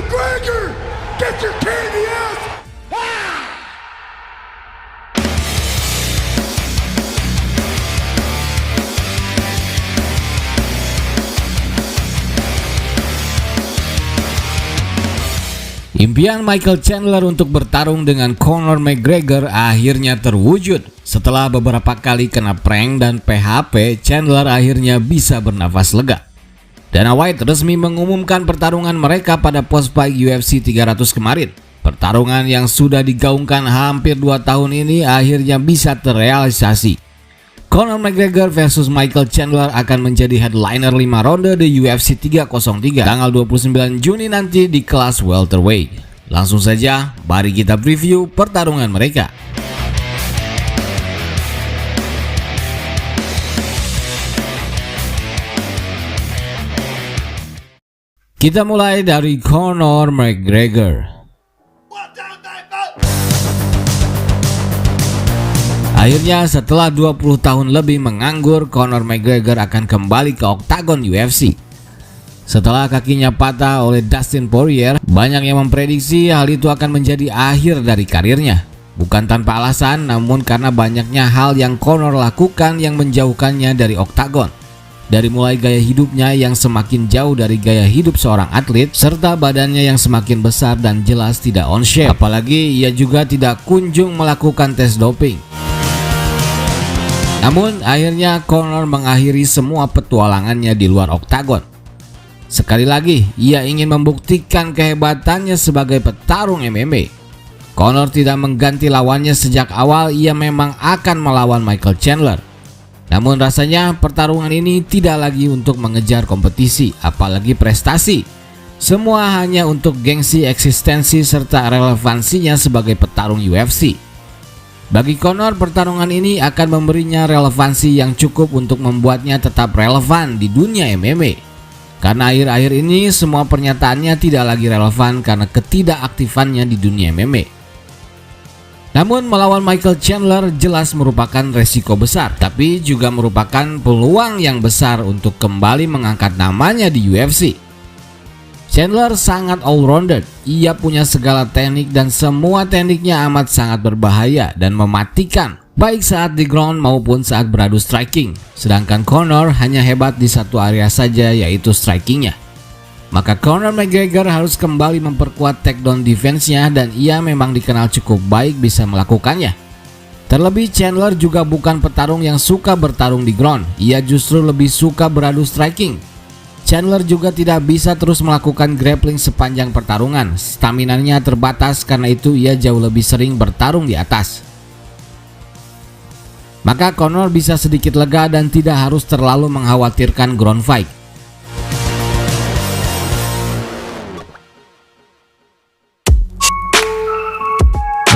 McGregor! Get your candy ass! Impian Michael Chandler untuk bertarung dengan Conor McGregor akhirnya terwujud. Setelah beberapa kali kena prank dan PHP, Chandler akhirnya bisa bernafas lega. Dana White resmi mengumumkan pertarungan mereka pada post-fight UFC 300 kemarin. Pertarungan yang sudah digaungkan hampir 2 tahun ini akhirnya bisa terrealisasi. Conor McGregor versus Michael Chandler akan menjadi headliner 5 ronde di UFC 303 tanggal 29 Juni nanti di kelas welterweight. Langsung saja, mari kita preview pertarungan mereka. Kita mulai dari Conor McGregor. Akhirnya setelah 20 tahun lebih menganggur, Conor McGregor akan kembali ke oktagon UFC. Setelah kakinya patah oleh Dustin Poirier, banyak yang memprediksi hal itu akan menjadi akhir dari karirnya. Bukan tanpa alasan, namun karena banyaknya hal yang Conor lakukan yang menjauhkannya dari oktagon. Dari mulai gaya hidupnya yang semakin jauh dari gaya hidup seorang atlet, serta badannya yang semakin besar dan jelas tidak on shape. Apalagi ia juga tidak kunjung melakukan tes doping. Namun akhirnya Conor mengakhiri semua petualangannya di luar oktagon. Sekali lagi ia ingin membuktikan kehebatannya sebagai petarung MMA. Conor tidak mengganti lawannya sejak awal, ia memang akan melawan Michael Chandler. Namun rasanya pertarungan ini tidak lagi untuk mengejar kompetisi, apalagi prestasi. Semua hanya untuk gengsi eksistensi serta relevansinya sebagai petarung UFC. Bagi Conor, pertarungan ini akan memberinya relevansi yang cukup untuk membuatnya tetap relevan di dunia MMA. Karena akhir-akhir ini semua pernyataannya tidak lagi relevan karena ketidakaktifannya di dunia MMA. Namun melawan Michael Chandler jelas merupakan resiko besar, tapi juga merupakan peluang yang besar untuk kembali mengangkat namanya di UFC. Chandler sangat all-rounded, ia punya segala teknik dan semua tekniknya amat sangat berbahaya dan mematikan, baik saat di ground maupun saat beradu striking. Sedangkan Conor hanya hebat di satu area saja, yaitu strikingnya. Maka Conor McGregor harus kembali memperkuat takedown defense-nya dan ia memang dikenal cukup baik bisa melakukannya. Terlebih Chandler juga bukan petarung yang suka bertarung di ground, ia justru lebih suka beradu striking. Chandler juga tidak bisa terus melakukan grappling sepanjang pertarungan. Staminanya terbatas, karena itu ia jauh lebih sering bertarung di atas. Maka Conor bisa sedikit lega dan tidak harus terlalu mengkhawatirkan ground fight.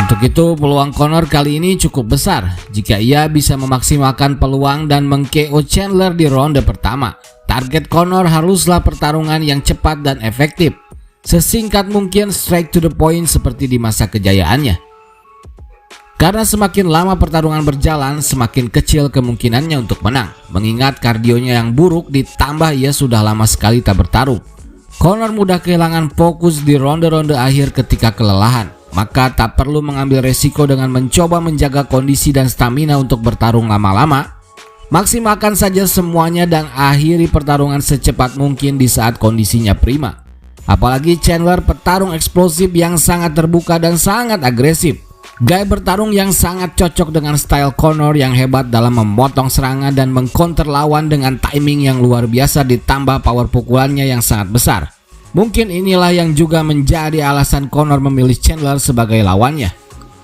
Untuk itu peluang Conor kali ini cukup besar jika ia bisa memaksimalkan peluang dan meng-KO Chandler di ronde pertama. Target Conor haruslah pertarungan yang cepat dan efektif, sesingkat mungkin, straight to the point seperti di masa kejayaannya. Karena semakin lama pertarungan berjalan, semakin kecil kemungkinannya untuk menang, mengingat kardionya yang buruk ditambah ia sudah lama sekali tak bertarung. Conor mudah kehilangan fokus di ronde-ronde akhir ketika kelelahan, maka tak perlu mengambil resiko dengan mencoba menjaga kondisi dan stamina untuk bertarung lama-lama. Maksimalkan saja semuanya dan akhiri pertarungan secepat mungkin di saat kondisinya prima. Apalagi Chandler petarung eksplosif yang sangat terbuka dan sangat agresif. Gaya bertarung yang sangat cocok dengan style Conor yang hebat dalam memotong serangan dan mengcounter lawan dengan timing yang luar biasa ditambah power pukulannya yang sangat besar. Mungkin inilah yang juga menjadi alasan Conor memilih Chandler sebagai lawannya.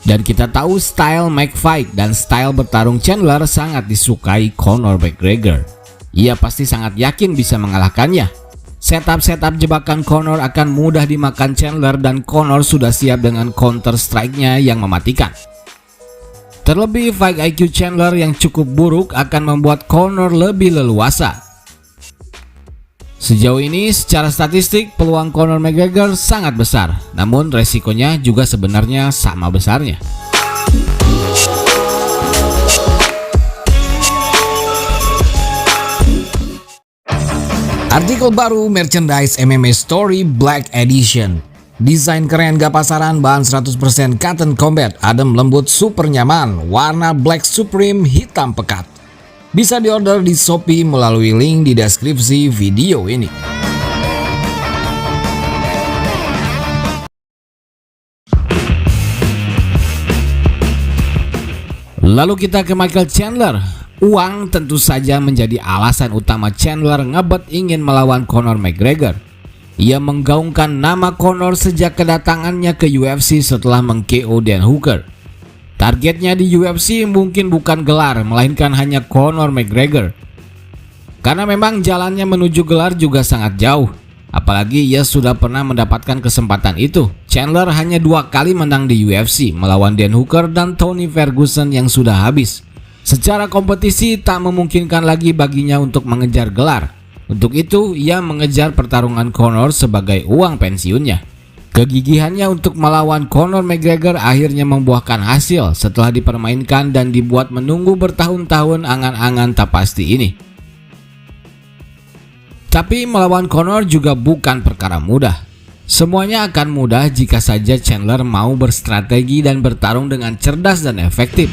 Dan kita tahu style make fight dan style bertarung Chandler sangat disukai Conor McGregor. Ia pasti sangat yakin bisa mengalahkannya. Setup jebakan Conor akan mudah dimakan Chandler dan Conor sudah siap dengan counter strike-nya yang mematikan. Terlebih fight IQ Chandler yang cukup buruk akan membuat Conor lebih leluasa. Sejauh ini secara statistik peluang Conor McGregor sangat besar, namun resikonya juga sebenarnya sama besarnya. Artikel baru merchandise MMA Story Black Edition. Desain keren gak pasaran, bahan 100% cotton combat, adem lembut super nyaman, warna black supreme hitam pekat. Bisa diorder di Shopee melalui link di deskripsi video ini. Lalu kita ke Michael Chandler. Uang tentu saja menjadi alasan utama Chandler ngebet ingin melawan Conor McGregor. Ia menggaungkan nama Conor sejak kedatangannya ke UFC setelah meng-KO Dan Hooker. Targetnya di UFC mungkin bukan gelar, melainkan hanya Conor McGregor. Karena memang jalannya menuju gelar juga sangat jauh. Apalagi ia sudah pernah mendapatkan kesempatan itu. Chandler hanya 2 kali menang di UFC, melawan Dan Hooker dan Tony Ferguson yang sudah habis. Secara kompetisi tak memungkinkan lagi baginya untuk mengejar gelar. Untuk itu, ia mengejar pertarungan Conor sebagai uang pensiunnya. Kegigihannya untuk melawan Conor McGregor akhirnya membuahkan hasil setelah dipermainkan dan dibuat menunggu bertahun-tahun angan-angan tak pasti ini. Tapi melawan Conor juga bukan perkara mudah. Semuanya akan mudah jika saja Chandler mau berstrategi dan bertarung dengan cerdas dan efektif.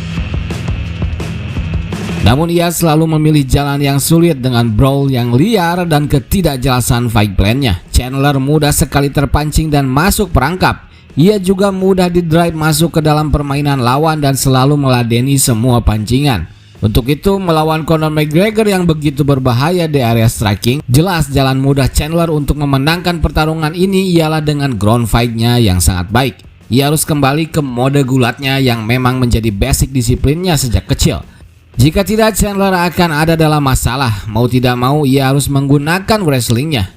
Namun ia selalu memilih jalan yang sulit dengan brawl yang liar dan ketidakjelasan fight plan-nya. Chandler mudah sekali terpancing dan masuk perangkap. Ia juga mudah didrive masuk ke dalam permainan lawan dan selalu meladeni semua pancingan. Untuk itu melawan Conor McGregor yang begitu berbahaya di area striking, jelas jalan mudah Chandler untuk memenangkan pertarungan ini ialah dengan ground fight-nya yang sangat baik. Ia harus kembali ke mode gulatnya yang memang menjadi basic disiplinnya sejak kecil. Jika tidak, Chandler akan ada dalam masalah. Mau tidak mau ia harus menggunakan wrestlingnya.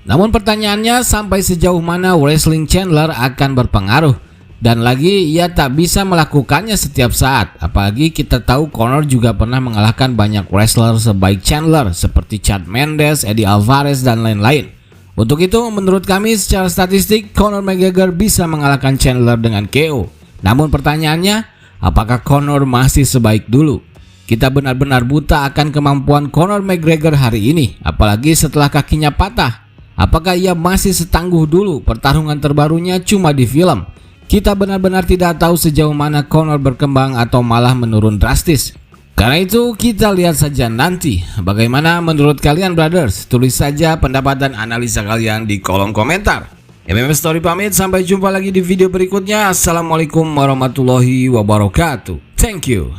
Namun pertanyaannya, sampai sejauh mana wrestling Chandler akan berpengaruh? Dan lagi ia tak bisa melakukannya setiap saat. Apalagi kita tahu Conor juga pernah mengalahkan banyak wrestler sebaik Chandler seperti Chad Mendes, Eddie Alvarez dan lain-lain. Untuk itu menurut kami secara statistik Conor McGregor bisa mengalahkan Chandler dengan KO. Namun pertanyaannya, apakah Conor masih sebaik dulu? Kita benar-benar buta akan kemampuan Conor McGregor hari ini, apalagi setelah kakinya patah. Apakah ia masih setangguh dulu? Pertarungan terbarunya cuma di film. Kita benar-benar tidak tahu sejauh mana Conor berkembang atau malah menurun drastis. Karena itu kita lihat saja nanti. Bagaimana menurut kalian brothers? Tulis saja pendapat dan analisa kalian di kolom komentar. MMA Story pamit, sampai jumpa lagi di video berikutnya. Assalamualaikum warahmatullahi wabarakatuh. Thank you.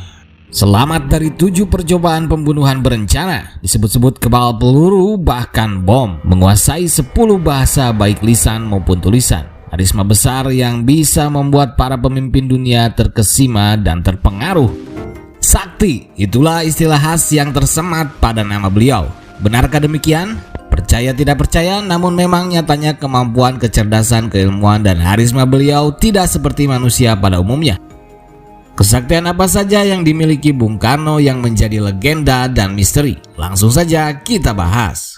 Selamat dari 7 percobaan pembunuhan berencana, disebut-sebut kebal peluru bahkan bom, menguasai 10 bahasa baik lisan maupun tulisan. Karisma besar yang bisa membuat para pemimpin dunia terkesima dan terpengaruh. Sakti, itulah istilah khas yang tersemat pada nama beliau. Benarkah demikian? Percaya tidak percaya, namun memang nyatanya kemampuan, kecerdasan, keilmuan, dan karisma beliau tidak seperti manusia pada umumnya. Kesaktian apa saja yang dimiliki Bung Karno yang menjadi legenda dan misteri? Langsung saja kita bahas.